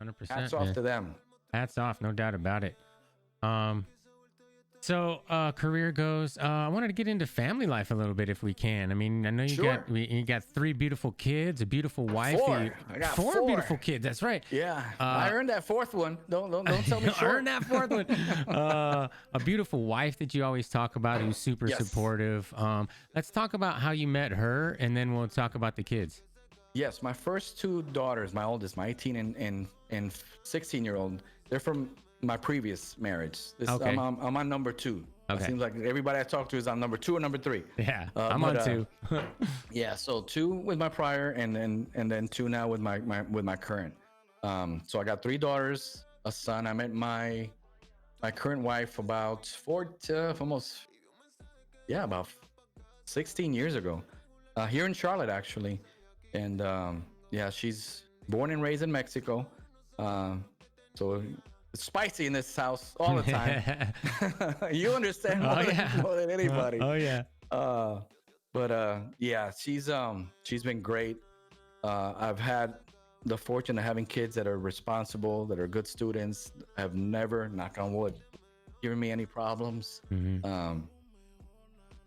Hats 100%, off man. to them. Hats off, no doubt about it. Um, career goes. I wanted to get into family life a little bit if we can. I mean, I know Sure. you got three beautiful kids, a beautiful wife. Four. I got Four four. beautiful kids. That's right. Yeah, I Uh, earned that fourth one. Don't sell me earn short. that fourth one. A beautiful wife that you always talk about, who's super Yes. supportive. Let's talk about how you met her, and then we'll talk about the kids. Yes, my first two daughters, my oldest, my 18 and 16-year-old, they're from my previous marriage. This Okay. I'm on number two. It Okay. seems like everybody I talk to is on number two or number three. Yeah, I'm But on two. yeah, so two with my prior, and then two now with my current. So I got three daughters, a son. I met my current wife about almost, yeah, about 16 years ago, here in Charlotte actually. And yeah, she's born and raised in Mexico. So it's spicy in this house all the time. You understand Oh more, yeah. more than anybody. Oh yeah. Uh, but yeah, she's been great. I've had the fortune of having kids that are responsible, that are good students, have never, knock on wood, given me any problems. Mhm.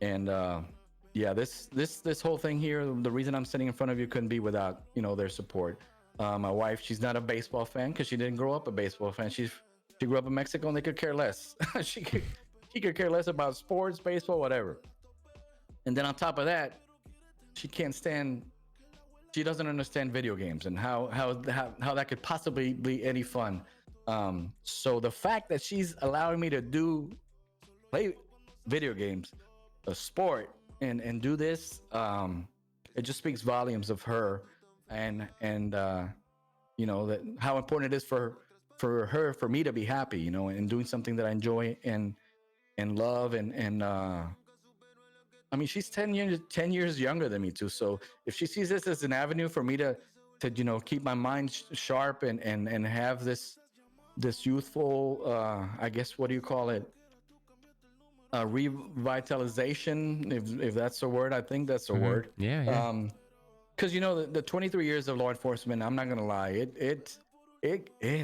And yeah, this whole thing here, the reason I'm sitting in front of you couldn't be without their support. My wife, she's not a baseball fan because she didn't grow up a baseball fan. She grew up in Mexico and they could care less. She could care less about sports, baseball, whatever. And then on top of that, she can't stand. She doesn't understand video games and how that could possibly be any fun. So the fact that she's allowing me to play video games, a sport, and do this, it just speaks volumes of her, and that how important it is for me to be happy, and doing something that I enjoy and love, and I mean, she's 10 years younger than me too. So if she sees this as an avenue for me to keep my mind sharp and have this youthful, I guess, what do you call it, revitalization, if that's a word. I think that's a Mhm. word. Yeah, yeah. Because the 23 years of law enforcement, I'm not gonna lie, it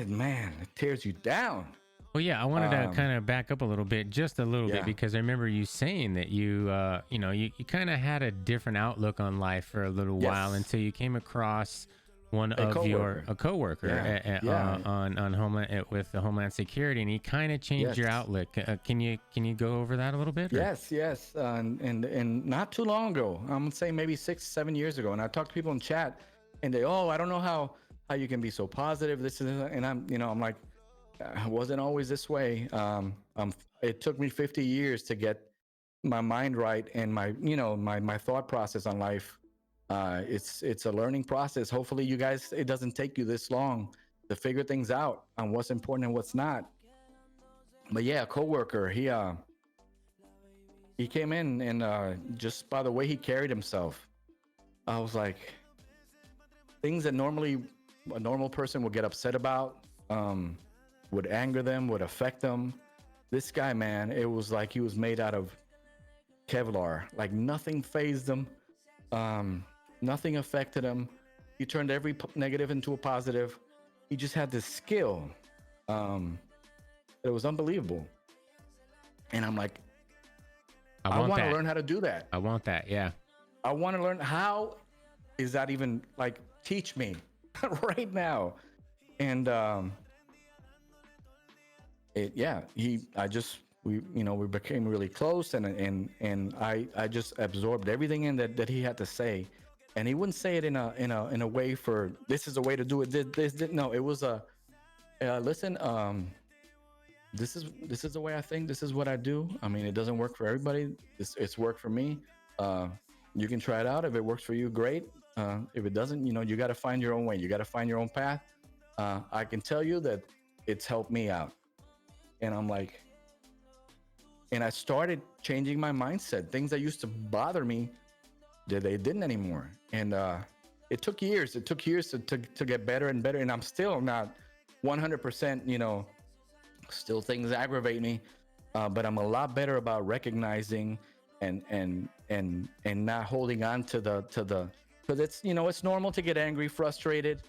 man, it tears you down. Well, yeah, I wanted to um kind of back up a little bit, just a little bit, yeah, because I remember you saying that you kind of had a different outlook on life for a little while yes, until you came across one a of coworker. a coworker Yeah. on Homeland with the Homeland Security, and he kind of changed your Yes. outlook. Can you go over that a little bit? Or? Yes. And not too long ago, I'm gonna say maybe 6, 7 years ago, and I talked to people in chat, and I don't know how you can be so positive. This is, and I'm like, I wasn't always this way. It took me 50 years to get my mind right and my thought process on life. It's a learning process. Hopefully, you guys, it doesn't take you this long to figure things out on what's important and what's not. But yeah, a coworker, he came in, and just by the way he carried himself, I was like, things that normally a normal person would get upset about, would anger them, would affect them. This guy, man, it was like he was made out of Kevlar. Like nothing phased him, um, nothing affected him. He turned every negative into a positive. He just had this skill. Um, it was unbelievable. And I'm like, I I want want to that. learn how to do that. I want that. Yeah. I want to learn how is that even, like, teach me right now. And yeah, we became really close, and I just absorbed everything in that he had to say. And he wouldn't say it in a way for, this is a way to do it, this. No, it was a, listen, this is the way I think, this is what I do. I mean, it doesn't work for everybody. It's worked for me. uh you can try it out. If it works for you, great. If it doesn't, you got to find your own way, you got to find your own path. I can tell you that it's helped me out. And I'm like, and I started changing my mindset. Things that used to bother me, they didn't anymore. And it took years. It took years to get better and better. And I'm still not 100%. Still things aggravate me, but I'm a lot better about recognizing and not holding on to the, because it's it's normal to get angry, frustrated.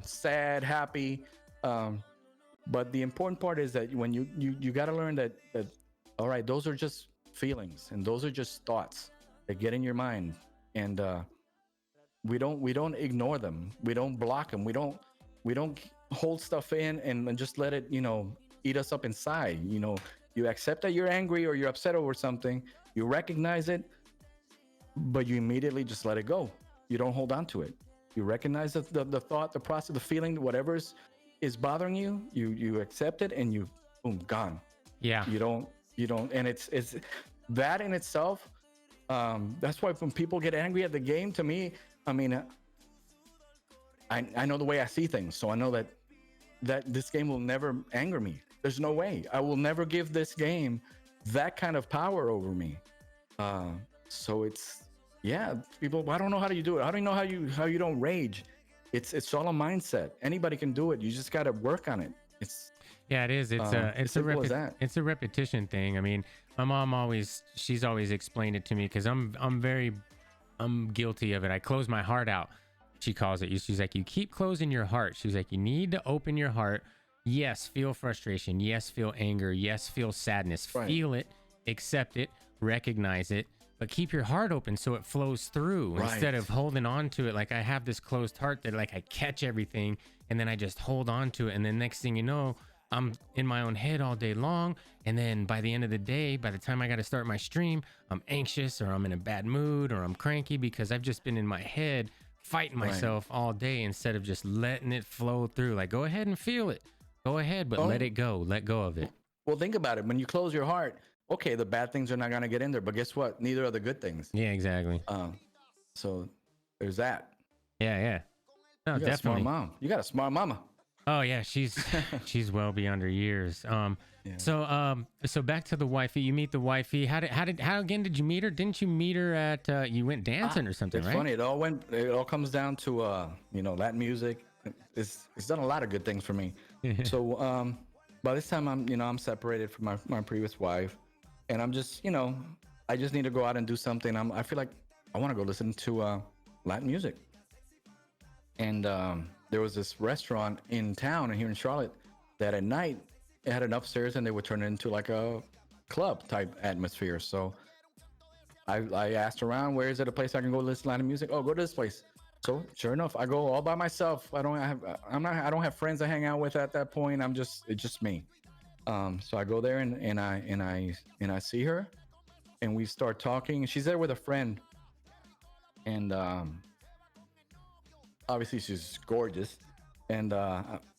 sad, happy. Um, but the important part is that when you got to learn that all right, those are just feelings and those are just thoughts that get in your mind, and we don't ignore them, we don't block them, we don't hold stuff in and just let it eat us up inside. You accept that you're angry or you're upset over something, you recognize it, but you immediately just let it go. You don't hold on to it. You recognize the thought, the process, the feeling, whatever's bothering you. You accept it and you boom, gone. Yeah. You don't, and it's that in itself. That's why when people get angry at the game, to me, I mean, I know the way I see things, so I know that this game will never anger me. There's no way. I will never give this game that kind of power over me. So it's, yeah, people. I don't know how do you do it. I don't know how you don't rage. It's all a mindset. Anybody can do it. You just got to work on it. It's Yeah, it is. It's as simple as that. it's a repetition thing. I mean, my mom she's always explained it to me because I'm guilty of it. I close my heart out. She calls it. She's like, you keep closing your heart. She's like, you need to open your heart. Yes, feel frustration. Yes, feel anger. Yes, feel sadness. Right. Feel it, accept it, recognize it, but keep your heart open so it flows through instead of holding on to it. Like I have this closed heart that like I catch everything and then I just hold on to it. And then next thing you know, I'm in my own head all day long. And then by the end of the day, by the time I got to start my stream, I'm anxious or I'm in a bad mood or I'm cranky because I've just been in my head fighting myself all day instead of just letting it flow through. Like, go ahead and feel it. Go ahead, but let it go. Let go of it. Well, think about it. When you close your heart, okay, the bad things are not going to get in there, but guess what? Neither are the good things. Yeah, exactly. So there's that. Yeah. No, You got a smart definitely. mom. You got a smart mama. Oh yeah, she's well beyond her years. Yeah. So back to the wifey. You meet the wifey. How again did you meet her? Didn't you meet her at you went dancing or something, It's right? funny. It all comes down to Latin music. It's done a lot of good things for me. So by this time I'm separated from my previous wife, and I'm just I just need to go out and do something. I feel like I want to go listen to Latin music. And there was this restaurant in town and here in Charlotte that at night it had an upstairs and they would turn it into like a club type atmosphere. So I asked around, where is it a place I can go listen to Latin music? Oh, go to this place. So sure enough, I go all by myself. I don't have friends to hang out with at that point. It's just me. So I go there and I see her and we start talking. She's there with a friend. And obviously she's gorgeous, and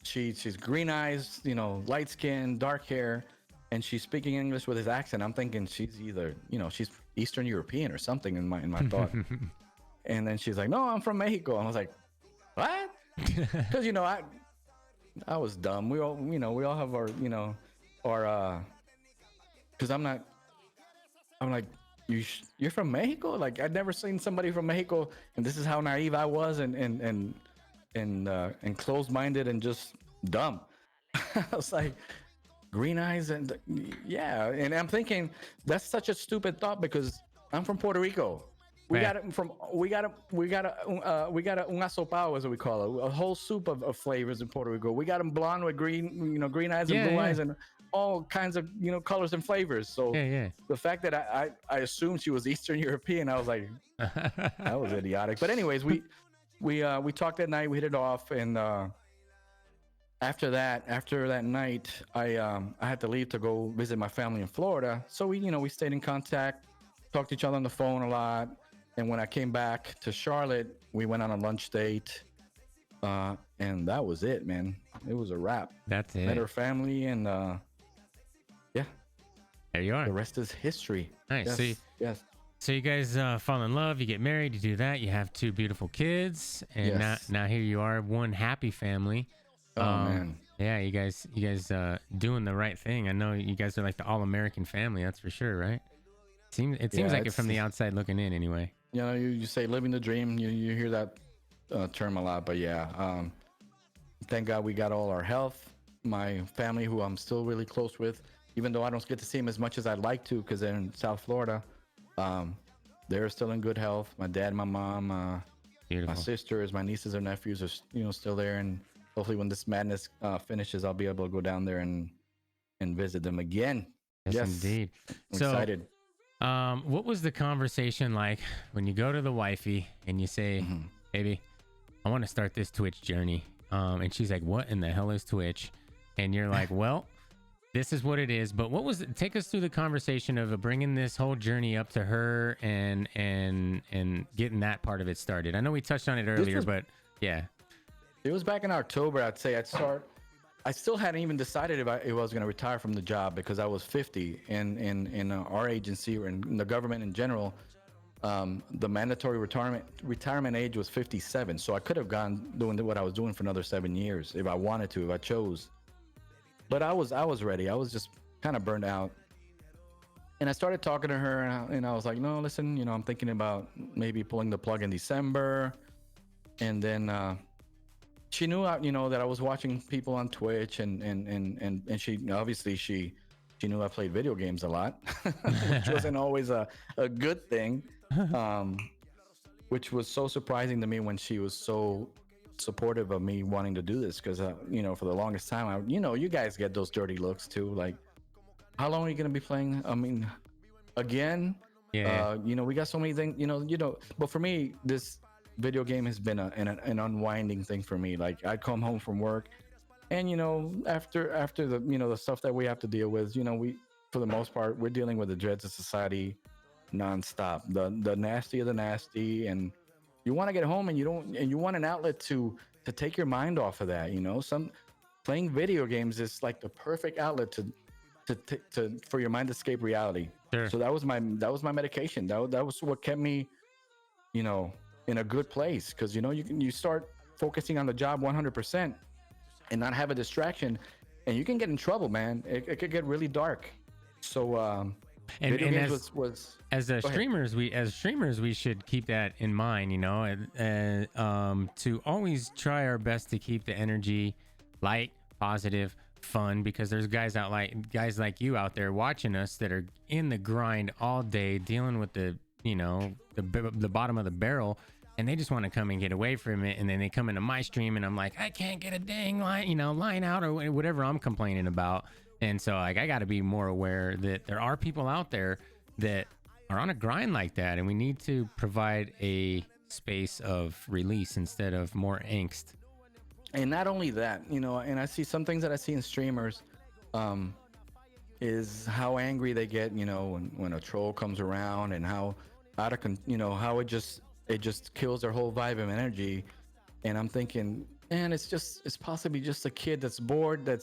she's green eyes, light skin, dark hair, and she's speaking English with his accent. I'm thinking she's either she's Eastern European or something in my thought. And then she's like, no, I'm from Mexico. And I was like, what? Because I was dumb. We all have our because I'm like, you're from Mexico? Like I'd never seen somebody from Mexico, and this is how naive I was and closed-minded and just dumb. I was like, green eyes and yeah, and I'm thinking that's such a stupid thought because I'm from Puerto Rico. We got it we got un asopao, as we call it, a whole soup of flavors in Puerto Rico. We got them blonde with green, green eyes and blue eyes and all kinds of colors and flavors. So the fact that I assumed she was Eastern European, I was like, that was idiotic. But anyways, we talked that night, we hit it off, and after that night, I had to leave to go visit my family in Florida. So we stayed in contact, talked to each other on the phone a lot. And when I came back to Charlotte, we went on a lunch date, and that was it, man. It was a wrap. That's it. Met her family, and yeah, there you are. The rest is history. Nice. Yes. So you guys fall in love. You get married. You do that. You have 2 beautiful kids, and now here you are, one happy family. Oh man. Yeah, you guys doing the right thing. I know you guys are like the all-American family. That's for sure, right? It seems like it from the outside looking in, anyway. You say living the dream. You hear that term a lot, but yeah. Thank God we got all our health. My family, who I'm still really close with, even though I don't get to see them as much as I'd like to, because they're in South Florida. They're still in good health. My dad, my mom. My Beautiful. sisters, my nieces or nephews are still there, and hopefully when this madness finishes, I'll be able to go down there and visit them again. Yes, Yes, indeed. I'm So, excited. what was the conversation like when you go to the wifey and you say, Mhm. "Baby, I want to start this Twitch journey," and she's like, "What in the hell is Twitch?" And you're like, "Well, this is what it is." But what was it? Take us through the conversation of bringing this whole journey up to her and getting that part of it started. I know we touched on it This earlier, was but yeah, It was back in October. I'd say I'd start. I still hadn't even decided if I was going to retire from the job because I was 50, and in our agency or in the government in general, the mandatory retirement age was 57. So I could have gone doing what I was doing for another 7 years if I wanted to, if I chose. But I was ready. I was just kind of burned out, and I started talking to her, and I was like, no, listen, I'm thinking about maybe pulling the plug in December, and then. She knew that I was watching people on Twitch, and she obviously she knew I played video games a lot, which wasn't always a good thing, um, which was so surprising to me when she was so supportive of me wanting to do this because for the longest time you guys get those dirty looks too, like, how long are you gonna be playing? I mean, again, yeah, we got so many things, but for me, this video game has been an unwinding thing for me. Like, I come home from work, and after the stuff that we have to deal with, we, for the most part, we're dealing with the dreads of society nonstop, the nasty of the nasty, and you want to get home, and you want an outlet to take your mind off of that. Some playing video games is like the perfect outlet to for your mind to escape reality. sure. So that was my medication. That was what kept me, you know, in a good place, because you start focusing on the job 100% and not have a distraction, and you can get in trouble, man. It could get really dark. So video And games was as Go ahead. streamers we should keep that in mind, to always try our best to keep the energy light, positive, fun, because there's guys like you out there watching us that are in the grind all day, dealing with the bottom of the barrel, and they just want to come and get away from it, and then they come into my stream and I'm like, I can't get a dang line out or whatever I'm complaining about. And so, like, I got to be more aware that there are people out there that are on a grind like that, and we need to provide a space of release instead of more angst. And not only that, and I see some things that I see in streamers, is how angry they get, when a troll comes around, and how how it just kills their whole vibe and energy. And I'm thinking, man, it's possibly just a kid that's bored, that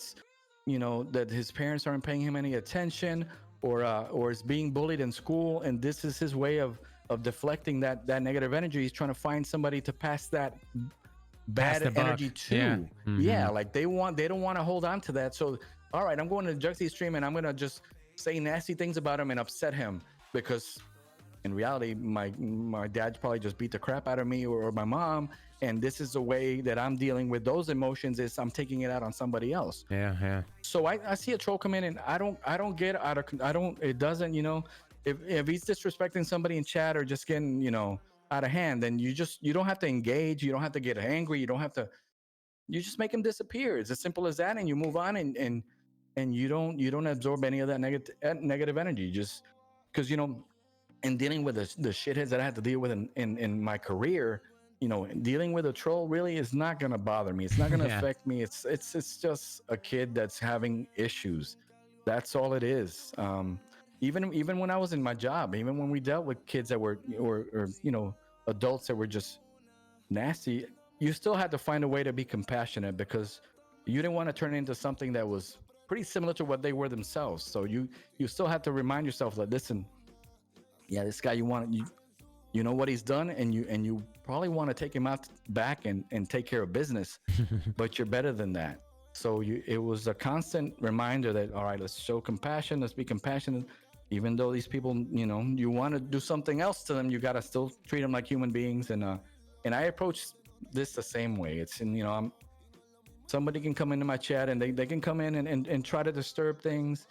his parents aren't paying him any attention, or is being bullied in school, and this is his way of deflecting that negative energy. He's trying to find somebody to pass that Pass bad the buck. energy to. Yeah. Yeah, Mhm. like they don't want to hold on to that. So, all right, I'm going to Juxie's stream, and I'm going to just say nasty things about him and upset him, because in reality, my dad probably just beat the crap out of me, or my mom, and this is the way that I'm dealing with those emotions, is I'm taking it out on somebody else. Yeah, yeah. So I see a troll come in, and I don't get out of, I don't it doesn't, if he's disrespecting somebody in chat, or just getting, out of hand, then you don't have to engage, you don't have to get angry, you just make him disappear. It's as simple as that, and you move on, and you don't absorb any of that negative energy, just because, and dealing with the shitheads that I had to deal with in my career, dealing with a troll really is not gonna bother me. It's not gonna Yeah. affect me. It's just a kid that's having issues. That's all it is. Even when I was in my job, even when we dealt with kids that were, or adults that were just nasty, you still had to find a way to be compassionate, because you didn't want to turn it into something that was pretty similar to what they were themselves. So you still had to remind yourself that, listen, yeah, this guy, you know what he's done, and you probably want to take him out back and take care of business, but you're better than that. So it was a constant reminder that, all right, let's show compassion, let's be compassionate, even though these people, you want to do something else to them, you got to still treat them like human beings. And I approach this the same way. It's in, somebody can come into my chat, and they can come in and try to disturb things.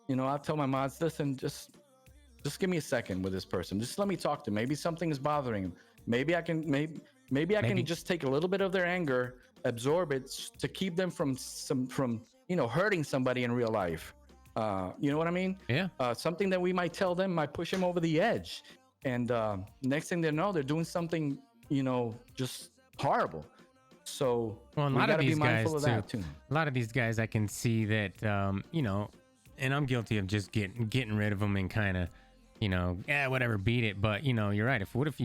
I'll tell my mods, listen, just give me a second with this person. Just let me talk to him. Maybe something is bothering him. Maybe I can, maybe I Maybe. can just take a little bit of their anger, absorb it to keep them from hurting somebody in real life. You know what I mean? Yeah. Something that we might tell them might push them over the edge, and next thing they know, they're doing something just horrible. So Well, a we lot got of to be these guys mindful of too. that too. A lot of these guys, I can see that, and I'm guilty of just getting rid of them and kind of, whatever, beat it. But you're right. What if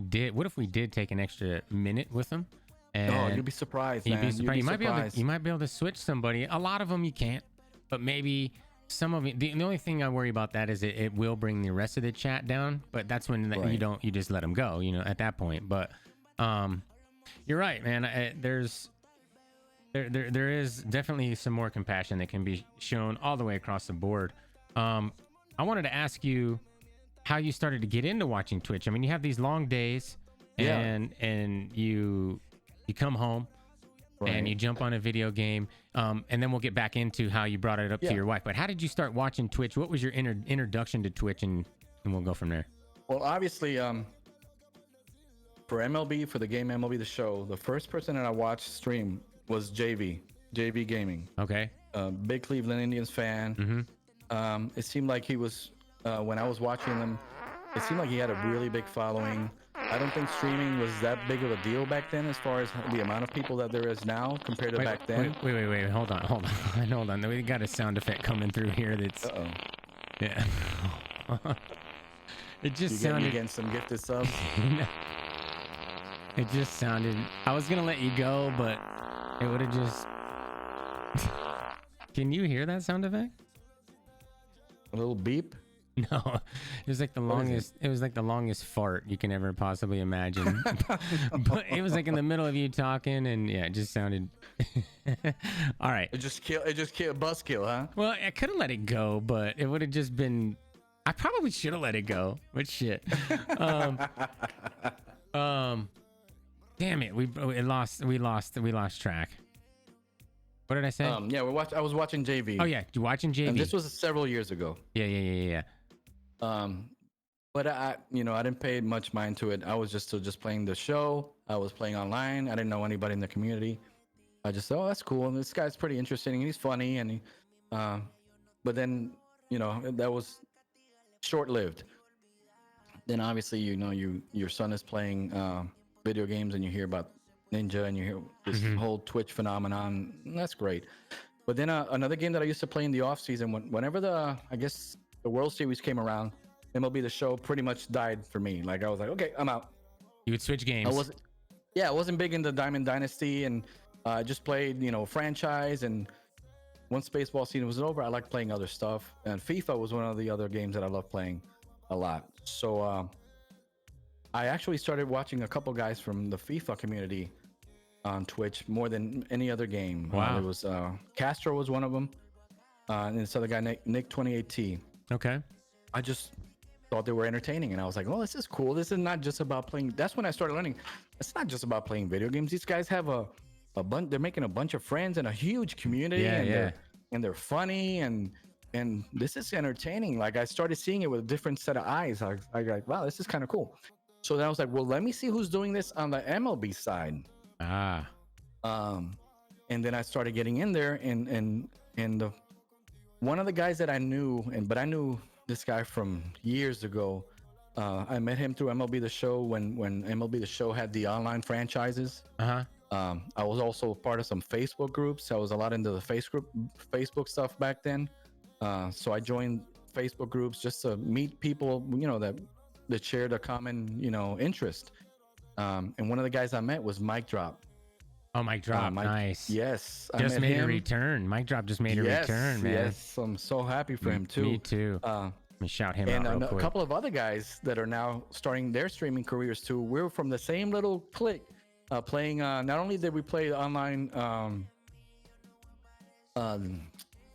we did take an extra minute with them? Oh, And you'd be surprised, you'd man. be surprised. You'd be You might be able to switch somebody. A lot of them you can't, but maybe some of it. The only thing I worry about that is it will bring the rest of the chat down. But that's when Right. you just let them go. At that point. But you're right, man. There is definitely some more compassion that can be shown all the way across the board. I wanted to ask you how you started to get into watching Twitch. I mean, you have these long days, Yeah. and you come home and you jump on a video game, and then we'll get back into how you brought it up to your wife. But how did you start watching Twitch? What was your introduction to Twitch, and we'll go from there. Well, obviously, for MLB, for the game MLB The Show, the first person that I watched stream was JV Gaming. Okay. Big Cleveland Indians fan. It seemed like he was, when I was watching them, it seemed like he had a really big following. I don't think streaming was that big of a deal back then as far as the amount of people that there is now compared to back then. Wait. Hold on. We got a sound effect coming through here that's... Uh-oh. Yeah. It just You sounded... getting some gifted subs? It just sounded... I was going to let you go, but it would have just... Can you hear that sound effect? A little beep? No, it was like the longest. It was like the longest fart you can ever possibly imagine. But it was like in the middle of you talking, and yeah, it just sounded. All right. It just killed. Buzzkill, huh? Well, I could have let it go, but it would have just been. I probably should have let it go. But shit. Damn it. We lost track. What did I say? Yeah, I was watching JV. Oh yeah, you watching JV? And this was several years ago. Yeah. But I didn't pay much mind to it. I was just playing the show. I was playing online. I didn't know anybody in the community. I just thought, oh, that's cool. And this guy's pretty interesting. And he's funny. And but then, that was short-lived. Then obviously, your son is playing video games, and you hear about Ninja, and you hear this whole Twitch phenomenon. That's great. But then another game that I used to play in the off season, whenever the World Series came around, MLB The Show pretty much died for me. Like I was like, okay, I'm out. You would switch games. I wasn't big into Diamond Dynasty, and I just played, franchise. And once baseball season was over, I liked playing other stuff. And FIFA was one of the other games that I loved playing a lot. So I actually started watching a couple guys from the FIFA community on Twitch more than any other game. Wow. It was Castro was one of them, and this other guy Nick 28T. Okay. I just thought they were entertaining, and I was like, "Oh, this is cool. This is not just about playing." That's when I started learning. It's not just about playing video games. These guys have a bunch. They're making a bunch of friends and a huge community, and they're funny, and this is entertaining. Like I started seeing it with a different set of eyes. I like, wow, this is kind of cool. So then I was like, well, let me see who's doing this on the MLB side. And then I started getting in there, and one of the guys that I knew, but I knew this guy from years ago. I met him through MLB The Show when MLB The Show had the online franchises. I was also part of some Facebook groups. I was a lot into the Facebook stuff back then. So I joined Facebook groups just to meet people, that shared a common, interest. And one of the guys I met was Mike Drop. Oh, Mike Drop, nice. Yes, just made a return. Mike Drop just made a return, man. Yes, I'm so happy for him too. Me too. Let me shout him out real quick. And a couple of other guys that are now starting their streaming careers too. We're from the same little clique, playing. Not only did we play online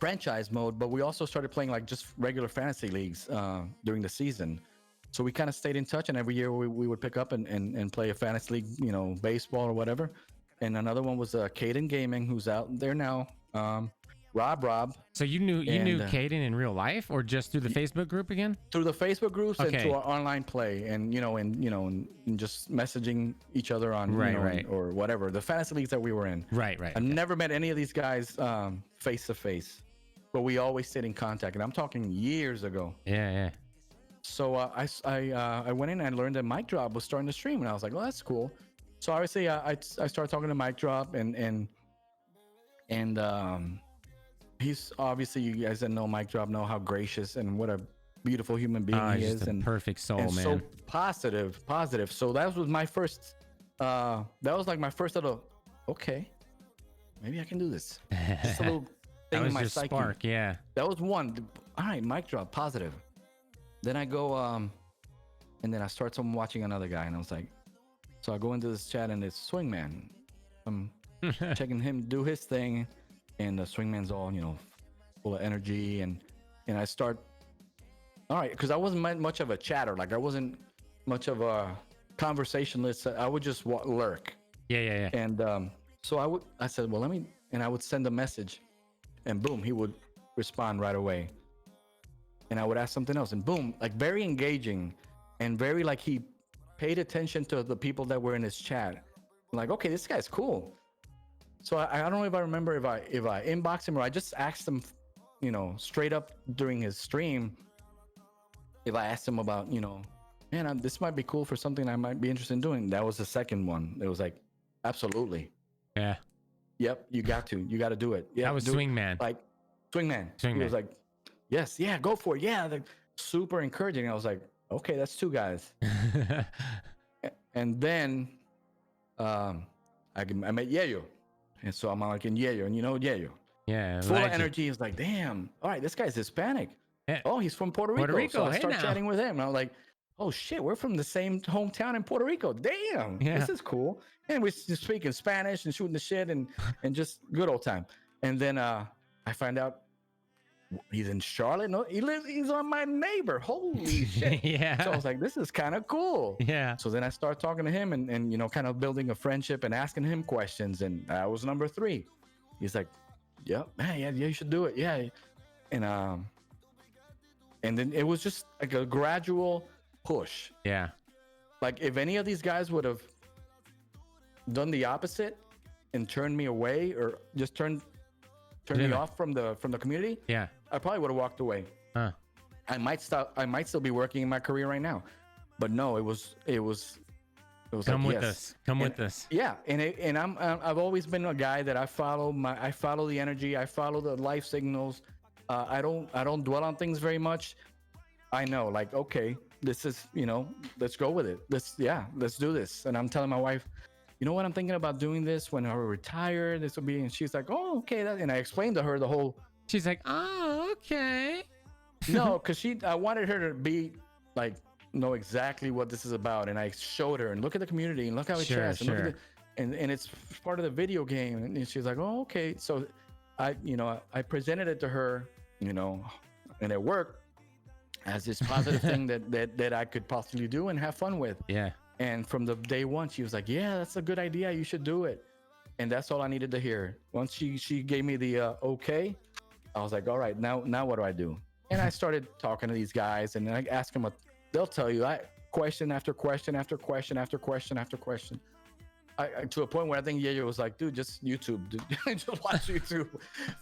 franchise mode, but we also started playing like just regular fantasy leagues during the season. So we kind of stayed in touch, and every year we would pick up and play a fantasy league, baseball or whatever. And another one was Caden Gaming, who's out there now. Rob. So you knew And Caden in real life, or just through the Facebook group again? through the Facebook groups and Okay. through our online play, and and just messaging each other on Right. or whatever the fantasy leagues that we were in. Right. I never met any of these guys face to face, but we always stayed in contact, and I'm talking years ago. Yeah. So I went in and I learned that Mike Drop was starting to stream, and I was like, well, that's cool. So obviously I started talking to Mike Drop, and he's obviously, you guys that know Mike Drop know how gracious and what a beautiful human being he is, and perfect soul, and man. so positive. So that was my first. That was like my first little. Okay, maybe I can do this. Just a little That thing was in my your psyche. spark, yeah. That was one. All right, Mike Drop, positive. Then I go, and then I start watching another guy, and I was like, so I go into this chat, and it's Swingman. I'm checking him do his thing, and the Swingman's all, full of energy, and I start, all right, because I wasn't much of a chatter, like I wasn't much of a conversationalist. I would just lurk. Yeah. And so I said, well, and I would send a message, and boom, he would respond right away. And I would ask something else, and boom, like very engaging, and very like he paid attention to the people that were in his chat. I'm like, okay, this guy's cool. So I don't know if I remember if I inboxed him or I just asked him, straight up during his stream. If I asked him about, man, this might be cool for something I might be interested in doing. That was the second one. It was like, absolutely. Yeah. Yep, you got to do it. Yeah, That was Swingman. Like Swingman. He was like, yes, yeah, go for it. Yeah, like, super encouraging. I was like, okay, that's two guys. And then I met Yayo. And so I'm like in Yayo, and Yayo. Yeah. Full of energy. He's like, damn, all right, this guy's Hispanic. Yeah. Oh, he's from Puerto Rico. Puerto Rico, So I hey start now. chatting with him. And I was like, oh shit, we're from the same hometown in Puerto Rico. Damn, this is cool. And we're just speaking Spanish and shooting the shit and just good old time. And then I find out he's in Charlotte. No, he's on my neighbor. Holy shit. Yeah. So I was like, this is kind of cool. Yeah. So then I start talking to him and kind of building a friendship and asking him questions. And that was number 3. He's like, yeah, man, yeah, you should do it. Yeah. And then it was just like a gradual push. Yeah. Like if any of these guys would have done the opposite and turned me away or just turned me off from the community, yeah, I probably would have walked away. Huh. I might still be working in my career right now, but no, it was Come like, with us. Come with us. Yeah, and I've always been a guy that I follow the energy, I follow the life signals. I don't dwell on things very much. I know, like, okay, this is, let's go with it. Let's do this. And I'm telling my wife, you know what, I'm thinking about doing this when I retire. This will be, and she's like, oh, okay. And I explained to her the whole. She's like, oh, okay. No, because I wanted her to be like, know exactly what this is about. And I showed her and look at the community and look how it chats. Sure. And it's part of the video game. And she's like, oh, okay. So I presented it to her, and it worked as this positive thing that I could possibly do and have fun with. Yeah. And from the day one, she was like, yeah, that's a good idea. You should do it. And that's all I needed to hear. Once she gave me the okay, I was like, all right, now what do I do? And I started talking to these guys, and I ask them they'll tell you, question after question after question after question after question. I to a point where I think Yayo was like, dude, just YouTube, dude. Just watch YouTube,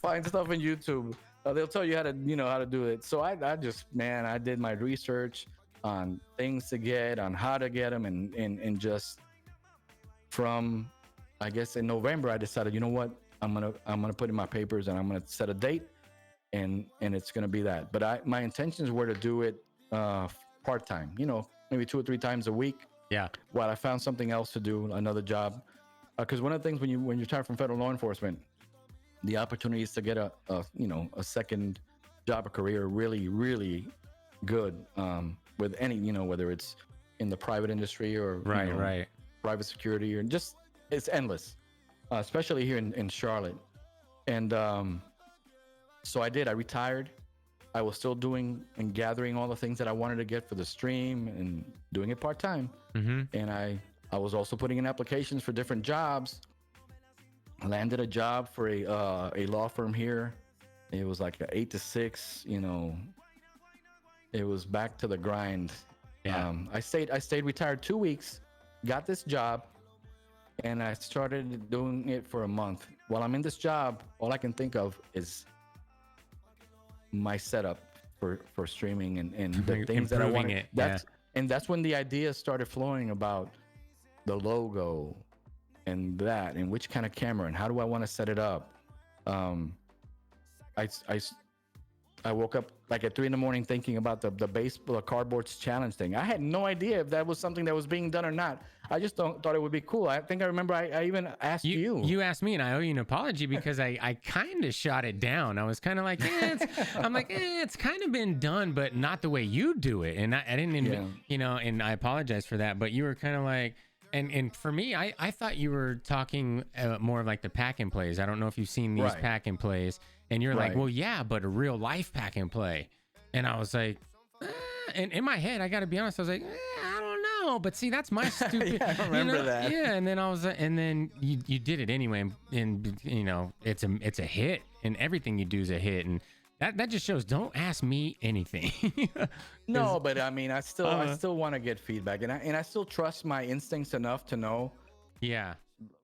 find stuff in YouTube. They'll tell you how to do it. So I did my research on things to get, on how to get them, and just from, I guess in November, I decided, you know what, I'm gonna put in my papers and I'm gonna set a date, and it's gonna be that. But my intentions were to do it part-time, maybe 2 or 3 times a week. Yeah. While I found something else to do, another job, because one of the things when you retire from federal law enforcement, the opportunities to get a second job or career really, really good. With any, whether it's in the private industry or right, private security, or just it's endless, especially here in Charlotte. And so I retired. I was still doing and gathering all the things that I wanted to get for the stream and doing it part-time. Mm-hmm. And I was also putting in applications for different jobs. I landed a job for a law firm here It was like a 8 to 6, you know, it was back to the grind. Yeah. I stayed retired 2 weeks, got this job, and I started doing it for a month. While I'm in this job, all I can think of is my setup for streaming and the things that I Improving wanted. it. That's when the ideas started flowing about the logo and that and which kind of camera and how do I want to set it up. I I woke up like at 3 a.m. thinking about the baseball cardboards challenge thing. I had no idea if that was something that was being done or not. I just thought it would be cool. I think I remember I even asked you. You asked me, and I owe you an apology because I kind of shot it down. I was kind of like, it's kind of been done, but not the way you do it. And I didn't even, you know, and I apologize for that. But you were kind of like, and for me, I thought you were talking more of like the pack and plays. I don't know if you've seen these pack and plays. And you're like, well, yeah, but a real life pack and play. And I was like, and in my head, I got to be honest, I was like, I don't know. But see, that's my stupid. I remember that. Yeah. And then and then you did it anyway. And you know, it's a hit, and everything you do is a hit. And that just shows, don't ask me anything. No, but I mean, I still want to get feedback, and I still trust my instincts enough to know. Yeah.